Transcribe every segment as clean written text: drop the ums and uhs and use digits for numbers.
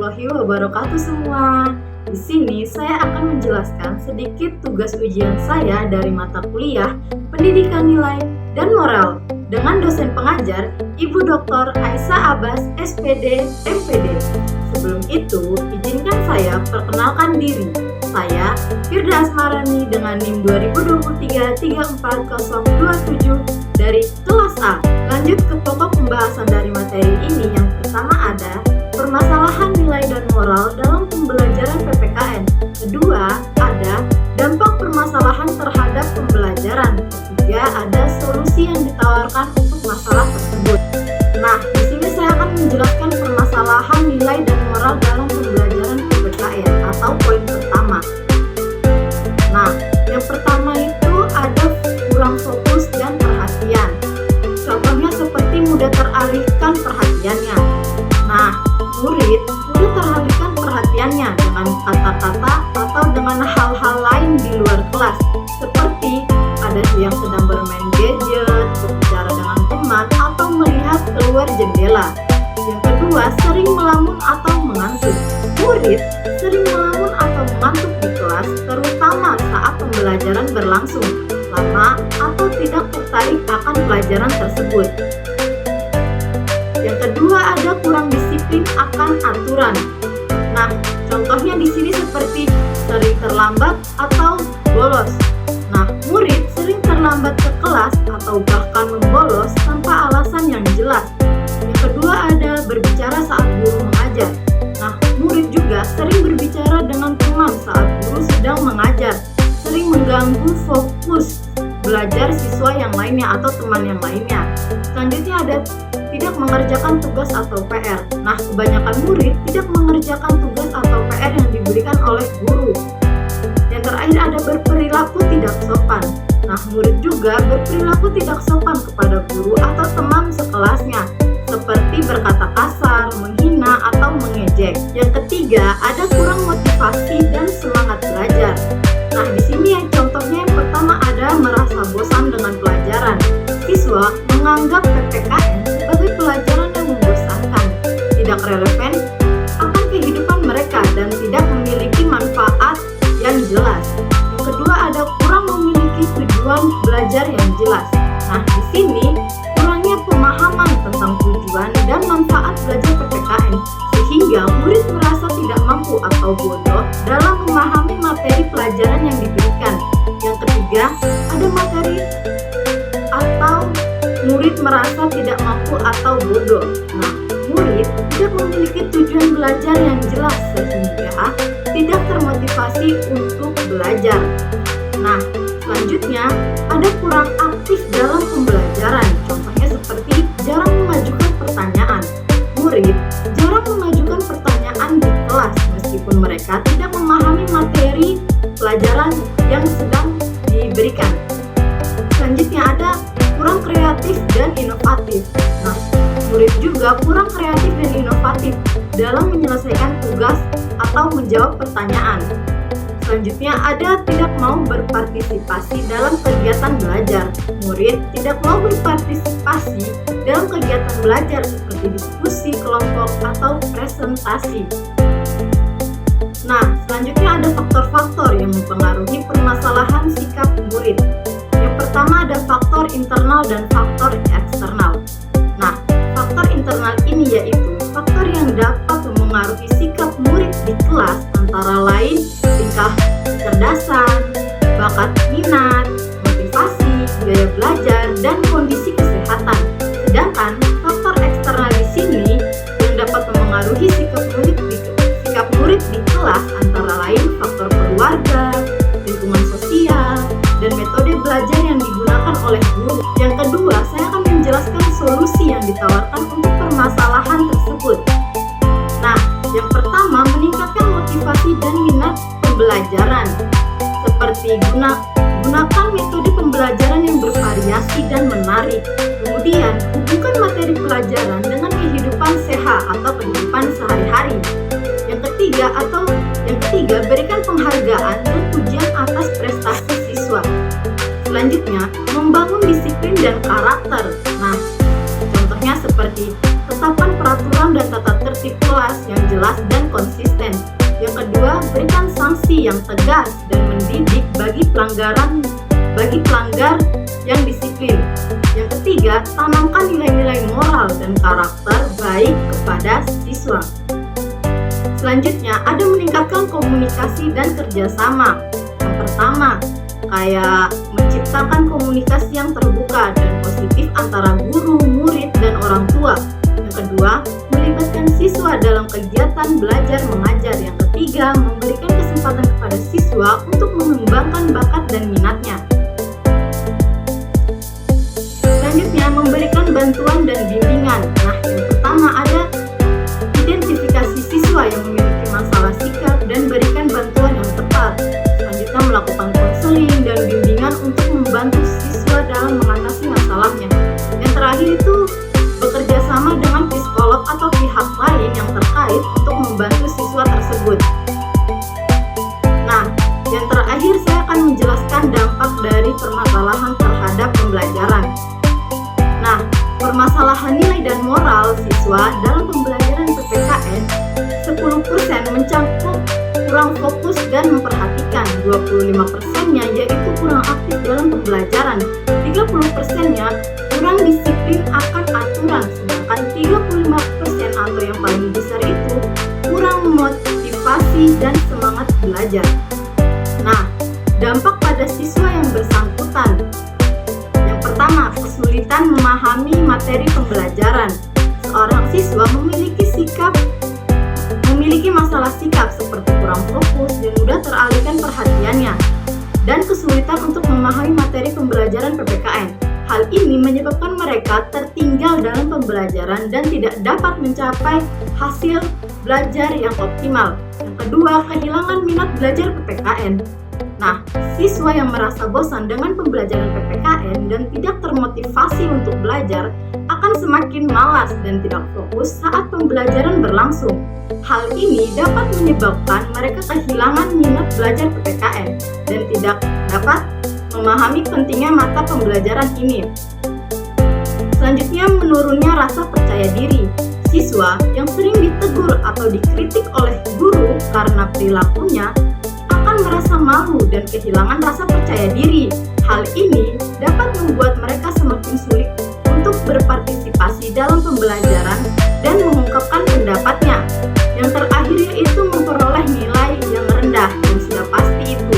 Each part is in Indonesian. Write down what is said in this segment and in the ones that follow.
warahmatullahi wabarakatuh semua. Di sini saya akan menjelaskan sedikit tugas ujian saya dari mata kuliah Pendidikan Nilai dan Moral dengan dosen pengajar Ibu Dr. Aisyah Abbas, SPD, MPD. Sebelum itu, izinkan saya perkenalkan diri. Saya Firda Asmarani dengan NIM 2023-34027 dari kelas A. Lanjut ke pokok pembahasan dari materi ini. Yang pertama ada permasalahan nilai dan moral dalam pembelajaran PPKN. Kedua ada dampak permasalahan terhadap pembelajaran. Ketiga ada solusi yang ditawarkan untuk masalah tersebut. Nah, di sini saya akan menjelaskan permasalahan nilai dan moral dalam pembelajaran PPKN atau poin pertama. Nah, yang pertama itu ada kurang fokus dan perhatian. Contohnya seperti mudah teralihkan perhatiannya. Nah, murid mudah teralihkan perhatiannya dengan kata-kata atau dengan hal-hal lain di luar kelas, seperti ada yang sedang bermain gadget, berbicara dengan teman, atau melihat keluar jendela. Yang kedua, sering melamun atau mengantuk. Murid sering melamun atau mengantuk di kelas, terutama saat pembelajaran berlangsung lama atau tidak tertarik akan pelajaran tersebut. Yang kedua ada kurang disiplin akan aturan. Nah, contohnya di sini seperti sering terlambat atau bolos. Nah, murid sering terlambat ke kelas atau bahkan membolos tanpa alasan yang jelas. Yang kedua ada berbicara saat guru mengajar. Nah, murid juga sering berbicara dengan teman saat guru sedang mengajar, sering mengganggu fokus belajar siswa yang lainnya atau teman yang lainnya. Selanjutnya ada tidak mengerjakan tugas atau PR. Nah, kebanyakan murid tidak mengerjakan tugas atau PR yang diberikan oleh guru. Yang terakhir ada berperilaku tidak sopan. Nah, murid juga berperilaku tidak sopan kepada guru atau teman sekelasnya, seperti berkata kasar, menghina, atau mengejek. Yang ketiga, ada kurang motivasi dan semangat belajar. Nah, di sini yang contohnya yang pertama ada merasa bosan dengan pelajaran. Siswa menganggap PPKN sebagai pelajaran yang membosankan, tidak relevan akan kehidupan mereka dan tidak memiliki manfaat yang jelas. Yang kedua ada kurang memiliki tujuan belajar yang jelas. Nah, di sini kurangnya pemahaman tentang tujuan dan manfaat belajar PPKN sehingga murid merasa tidak mampu atau bodoh dalam memahami materi pelajaran yang diberikan. Yang ketiga, ada materi atau murid merasa tidak mampu atau bodoh. Nah, murid tidak memiliki tujuan belajar yang jelas sehingga tidak termotivasi untuk belajar. Nah, selanjutnya ada kurang aktif dalam pembelajaran. Contohnya seperti jarang mengajukan pertanyaan. Murid jarang mengajukan pertanyaan di kelas meskipun mereka tidak memahami materi pelajaran yang sedang diberikan. Selanjutnya ada kurang kreatif dan inovatif. Nah, murid juga kurang kreatif dan inovatif dalam menyelesaikan tugas atau menjawab pertanyaan. Selanjutnya ada tidak mau berpartisipasi dalam kegiatan belajar. Murid tidak mau berpartisipasi dalam kegiatan belajar seperti diskusi kelompok atau presentasi. Nah, selanjutnya ada faktor-faktor yang mempengaruhi permasalahan sikap murid. Yang pertama ada faktor internal dan faktor eksternal. Nah, faktor internal ini yaitu faktor yang dapat mempengaruhi sikap murid di kelas, antara lain tingkah kecerdasan, bakat minat, motivasi, gaya belajar, dan kondisi kesehatan. Sedangkan faktor eksternal di sini yang dapat mempengaruhi sikap murid di kelas antara lain faktor keluarga, lingkungan sosial, dan metode belajar yang digunakan oleh guru. Yang kedua, saya akan menjelaskan solusi yang ditawarkan untuk permasalahan tersebut. Nah, yang pertama meningkatkan motivasi dan minat pembelajaran. Seperti gunakan metode pembelajaran yang bervariasi dan menarik. Kemudian, hubungkan materi pelajaran dengan kehidupan sehat atau kehidupan sehari-hari. Yang ketiga, berikan penghargaan dan pujian atas prestasi siswa. Selanjutnya, membangun disiplin dan karakter. Nah, contohnya seperti tetapkan peraturan dan tata tertib kelas yang jelas dan konsisten. berikan sanksi yang tegas dan mendidik bagi pelanggar yang disiplin. Yang ketiga, tanamkan nilai-nilai moral dan karakter baik kepada siswa. Selanjutnya, ada meningkatkan komunikasi dan kerjasama. Yang pertama, kayak menciptakan komunikasi yang terbuka dan positif antara guru, murid, dan orang tua. Yang kedua, melibatkan siswa dalam kegiatan belajar mengajar. Yang ketiga, memberikan kesempatan kepada siswa untuk mengembangkan bakat dan minatnya. Selanjutnya, memberikan bantuan dan bimbingan. Nah, yang pertama ada identifikasi siswa yang memiliki masalah sikap dan berikan bantuan yang tepat. Selanjutnya, melakukan konseling dan bimbingan untuk membantu siswa dalam mengatasi masalahnya. Yang terakhir itu bekerja sama dengan psikolog atau pihak lain yang terkait untuk membantu siswa tersebut. Nah, yang terakhir saya akan menjelaskan dampak dari permasalahan terhadap pembelajaran. Nah, permasalahan nilai dan moral siswa dalam pembelajaran PPKN 10% mencakup kurang fokus dan memperhatikan, 25%-nya yaitu kurang aktif dalam pembelajaran, 30%-nya kurang disiplin akan aturan, sedangkan 35% atau yang paling besar itu kurang motivasi dan semangat belajar. Nah, dampak pada siswa yang bersangkutan. Yang pertama, kesulitan memahami materi pembelajaran. Seorang siswa memiliki masalah sikap seperti kurang fokus dan mudah teralihkan perhatiannya, dan kesulitan untuk memahami materi pembelajaran PPKN. Hal ini menyebabkan mereka tertinggal dalam pembelajaran dan tidak dapat mencapai hasil belajar yang optimal. Yang kedua, kehilangan minat belajar PPKN. Nah, siswa yang merasa bosan dengan pembelajaran PPKN dan tidak termotivasi untuk belajar akan semakin malas dan tidak fokus saat pembelajaran berlangsung. Hal ini dapat menyebabkan mereka kehilangan minat belajar PPKN dan tidak dapat memahami pentingnya mata pembelajaran ini. Selanjutnya, menurunnya rasa percaya diri. Siswa yang sering ditegur atau dikritik oleh guru karena perilakunya akan merasa malu dan kehilangan rasa percaya diri. Hal ini dapat membuat mereka semakin sulit untuk berpartisipasi dalam pembelajaran dan mengungkapkan pendapatnya. Yang terakhir yaitu memperoleh nilai yang rendah yang sudah pasti itu.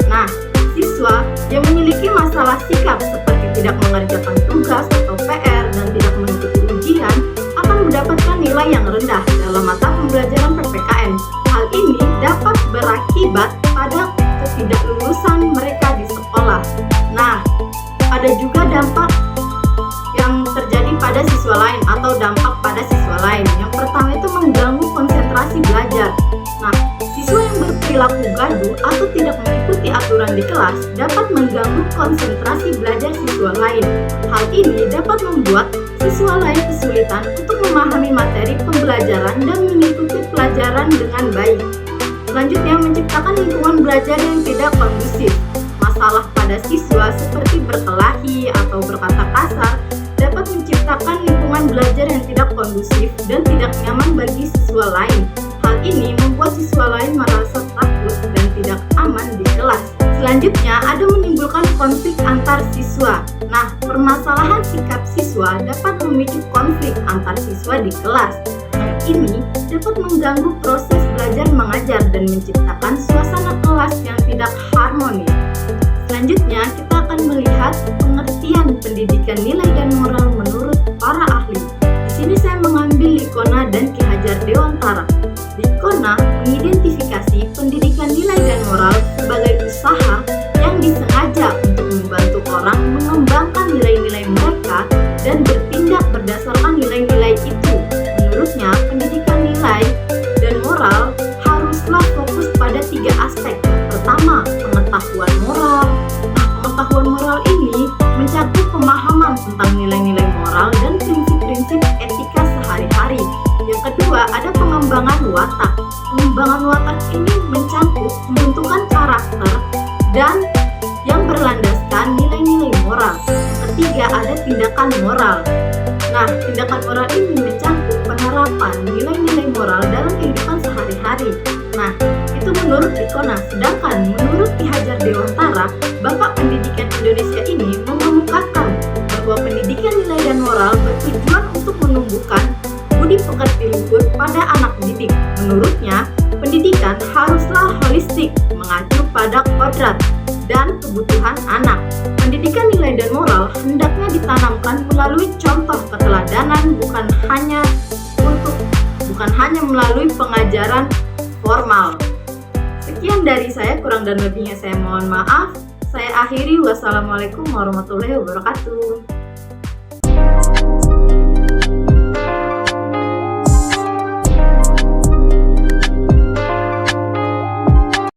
Nah, siswa yang memiliki masalah sikap seperti tidak mengerjakan tugas atau PR dan tidak mengikuti ujian akan mendapatkan nilai yang rendah dalam mata pembelajaran PPKN. Hal ini dapat berakibat pada ketidaklulusan mereka di sekolah. Nah, ada juga dampak yang terjadi pada siswa lain atau dampak pada siswa lain. Yang pertama itu mengganggu konsentrasi belajar. Nah, siswa yang berperilaku gaduh atau tidak mengikuti aturan di kelas dapat mengganggu konsentrasi belajar siswa lain. Hal ini dapat membuat siswa lain kesulitan untuk memahami materi pembelajaran dan mengikuti pelajaran dengan baik. Selanjutnya, menciptakan lingkungan belajar yang tidak kondusif. Masalah pada siswa seperti berkelahi atau berkata kasar dapat menciptakan lingkungan belajar yang tidak kondusif dan tidak nyaman bagi siswa lain. Hal ini membuat siswa lain merasa takut dan tidak aman di kelas. Selanjutnya, ada menimbulkan konflik antar siswa. Nah, permasalahan sikap siswa dapat memicu konflik antar siswa di kelas. Hal ini dapat mengganggu proses belajar mengajar dan menciptakan suasana kelas yang tidak harmonis. Selanjutnya, kita akan melihat pengertian pendidikan nilai dan moral menurut para ahli. Di sini saya mengambil Likona dan Ki Hajar Dewantara. Likona mengidentifikasi pendidikan nilai dan moral sebagai usaha yang disengaja untuk membantu orang mengembangkan nilai-nilai mereka dan bertindak berdasarkan nilai-nilai itu. Menurutnya, pendidikan nilai dan moral haruslah fokus pada 3 aspek. Pertama, pengetahuan moral. Nah, pengetahuan moral ini mencakup pemahaman tentang nilai-nilai moral dan prinsip-prinsip etika sehari-hari. Yang kedua, ada pengembangan watak. Pengembangan watak ini mencakup pembentukan karakter dan yang berlandaskan nilai-nilai moral. Yang ketiga, ada tindakan moral. Nah, tindakan moral ini mencakup penerapan nilai-nilai moral dalam kehidupan sehari-hari. Nah, itu menurut menurut Ikona. Sedangkan menurut Ki Hajar Dewantara, Bapak Pendidikan Indonesia ini mengemukakan bahwa pendidikan nilai dan moral bertujuan untuk menumbuhkan budi pekerti luhur pada anak didik. Menurutnya, pendidikan haruslah holistik, mengacu pada kodrat dan kebutuhan anak. Pendidikan nilai dan moral hendaknya ditanamkan melalui contoh keteladanan, bukan hanya melalui pengajaran formal. Sekian dari saya, kurang dan lebihnya saya mohon maaf. Saya akhiri, wassalamualaikum warahmatullahi wabarakatuh.